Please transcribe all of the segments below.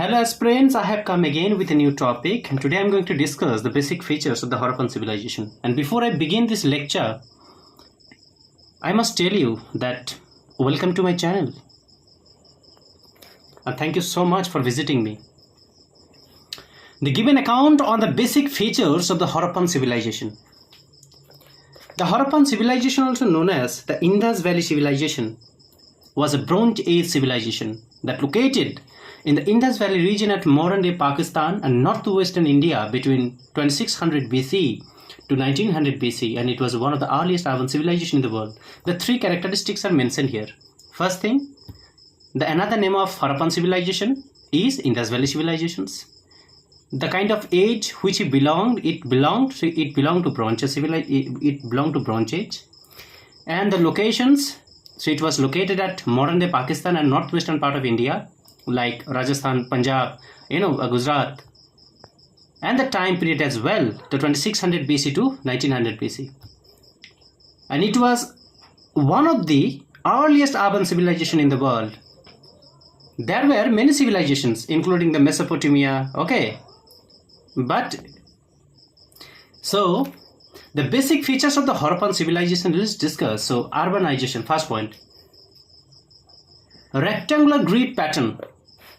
Hello aspirants, I have come again with a new topic, and today I'm going to discuss the basic features of the Harappan civilization. And before I begin this lecture, I must tell you that welcome to my channel and thank you so much for visiting me. The given account on the basic features of the Harappan civilization. The Harappan civilization, also known as the Indus Valley civilization, was a Bronze Age civilization that located in the Indus Valley region at modern-day Pakistan and northwestern India between 2600 BC to 1900 BC, and it was one of the earliest urban civilizations in the world. The three characteristics are mentioned here. First thing, another name of Harappan civilization is Indus Valley civilizations. The kind of age which it belonged to Bronze Age. It belonged to Bronze Age, and the locations. So it was located at modern-day Pakistan and northwestern part of India, like Rajasthan, Punjab, Gujarat, and the time period as well, the 2600 BC to 1900 BC. And it was one of the earliest urban civilization in the world. There were many civilizations, including the Mesopotamia, But, so, the basic features of the Harappan civilization is discussed. So, urbanization, first point. Rectangular grid pattern.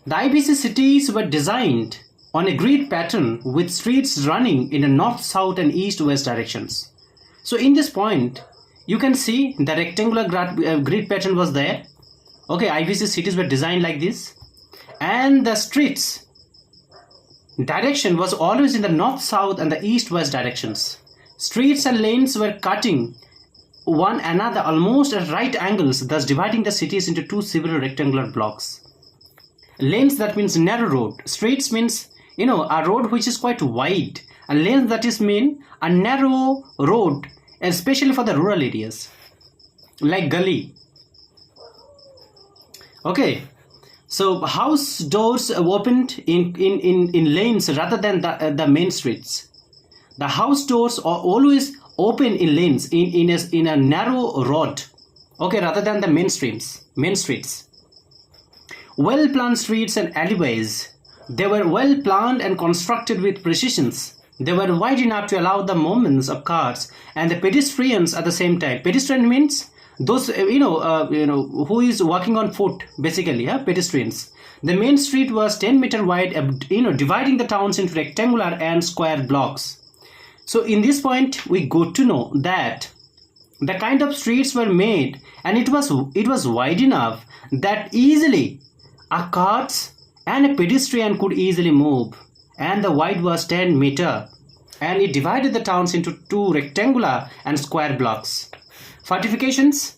The IBC cities were designed on a grid pattern with streets running in a north, south and east, west directions. So in this point, you can see the rectangular grid pattern was there. IBC cities were designed like this. And the streets direction was always in the north, south and the east, west directions. Streets and lanes were cutting one another almost at right angles, thus dividing the cities into two several rectangular blocks. Lanes, that means narrow road. Streets means, a road which is quite wide. And lanes, that is mean a narrow road, especially for the rural areas, like gully. So house doors opened in lanes rather than the main streets. The house doors are always open in lanes in a narrow road, rather than the main streets. Well-planned streets and alleyways. They were well planned and constructed with precision. They were wide enough to allow the movements of cars and the pedestrians at the same time. Pedestrian means those who is walking on foot, basically, pedestrians. The main street was 10 meter wide, dividing the towns into rectangular and square blocks. So in this point, we got to know that the kind of streets were made, and it was wide enough that easily a cart and a pedestrian could easily move, and the wide was 10 meter, and it divided the towns into two rectangular and square blocks. Fortifications.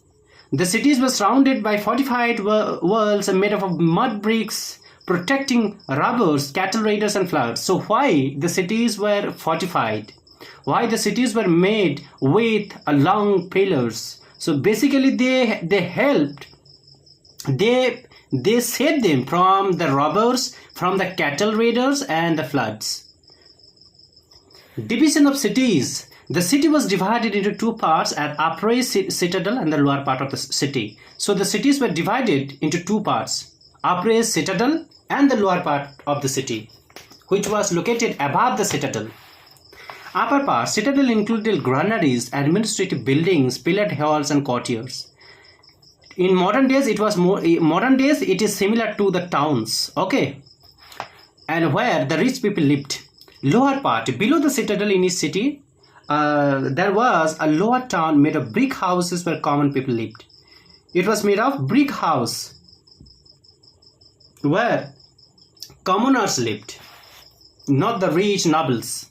The cities were surrounded by fortified walls made up of mud bricks, protecting robbers, cattle raiders and floods. So why the cities were fortified? Why the cities were made with long pillars? So basically they helped, they saved them from the robbers, from the cattle raiders and the floods. Division of cities. The city was divided into two parts, an upper citadel and the lower part of the city. So the cities were divided into two parts, upper citadel and the lower part of the city, which was located above the citadel. Upper part, citadel included granaries, administrative buildings, pillared halls and courtiers. In modern days, it is similar to the towns, and where the rich people lived. Lower part, below the citadel in each city, there was a lower town made of brick houses where common people lived. It was made of brick house where commoners lived, not the rich nobles.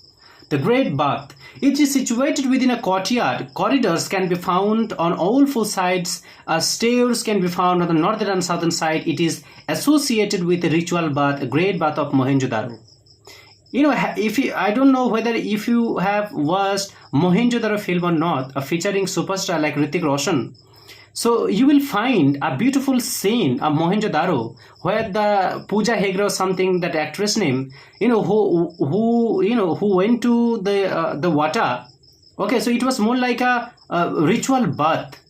The Great Bath. It is situated within a courtyard. Corridors can be found on all four sides. Stairs can be found on the northern and southern side. It is associated with the ritual bath, a Great Bath of Mohenjo-daro. I don't know whether if you have watched Mohenjo-daro film or not, featuring superstar like Hrithik Roshan. So you will find a beautiful scene of Mohenjo-daro where the Pooja Hegde or something, that actress name, who went to the water. So it was more like a ritual bath.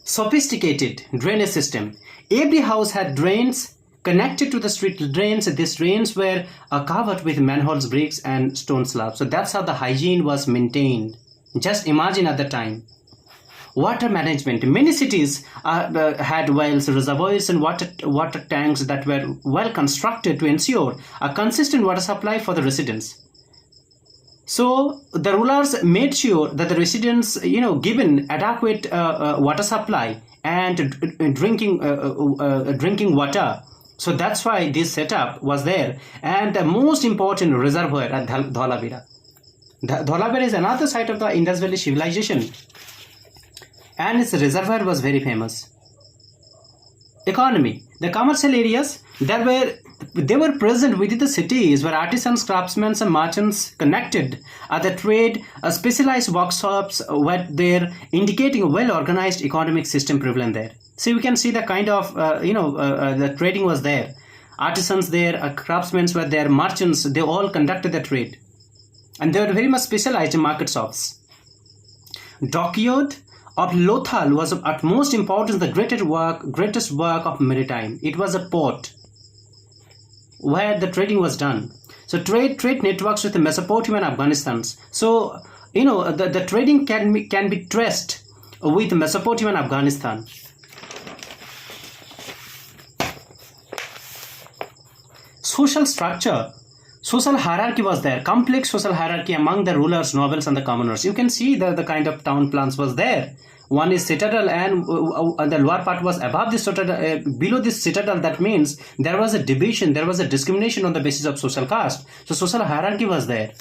Sophisticated drainage system. Every house had drains connected to the street drains. These drains were covered with manholes, bricks and stone slabs. So that's how the hygiene was maintained. Just imagine at the time. Water management. Many cities had wells, reservoirs and water tanks that were well constructed to ensure a consistent water supply for the residents. So the rulers made sure that the residents, given adequate water supply and drinking water. So that's why this setup was there. And the most important reservoir at Dholavira. Dholavira is another site of the Indus Valley civilization, and its reservoir was very famous. Economy. The commercial areas, they were present within the cities where artisans, craftsmen and merchants connected. The trade, specialized workshops were there, indicating a well-organized economic system prevalent there. So you can see the kind of, the trading was there. Artisans there, craftsmen were there, merchants, they all conducted the trade. And they were very much specialized in market shops. Dockyard of Lothal was of utmost importance, the greatest work of maritime. It was a port where the trading was done. So trade networks with Mesopotamia and Afghanistan. So the trading can be traced with Mesopotamia and Afghanistan. Social structure. Social hierarchy was there, complex social hierarchy among the rulers, nobles and the commoners. You can see the kind of town plans was there. One is citadel, and the lower part was above the citadel, below this citadel. That means there was a division, there was a discrimination on the basis of social caste. So social hierarchy was there.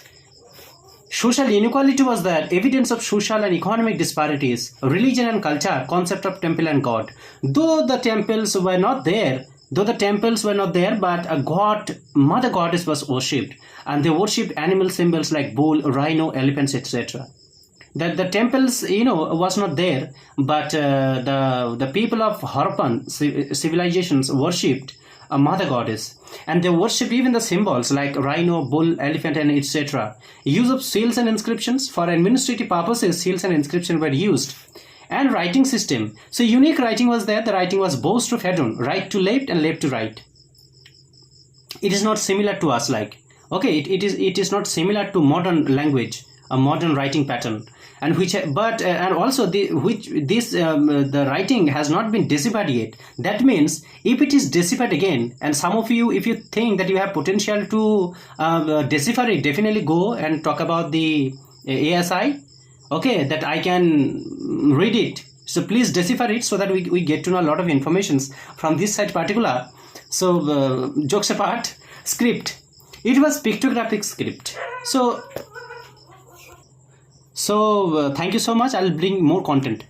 Social inequality was there, evidence of social and economic disparities, religion and culture, concept of temple and god. Though the temples were not there, but a god, mother goddess was worshipped, and they worshipped animal symbols like bull, rhino, elephants, etc. The temples, was not there, but the people of Harappan civilizations worshipped a mother goddess, and they worshipped even the symbols like rhino, bull, elephant, and etc. Use of seals and inscriptions for administrative purposes. Seals and inscriptions were used. And writing system. So unique writing was there. The writing was bows to Phedon, right to left and left to right. It is not similar to us, it is not similar to modern language, a modern writing pattern, and also the writing has not been deciphered yet. That means if it is deciphered again, and some of you, if you think that you have potential to decipher it, definitely go and talk about the ASI. Okay, that I can read it. So please decipher it so that we get to know a lot of informations from this site particular. So jokes apart, script. It was pictographic script. So thank you so much. I'll bring more content.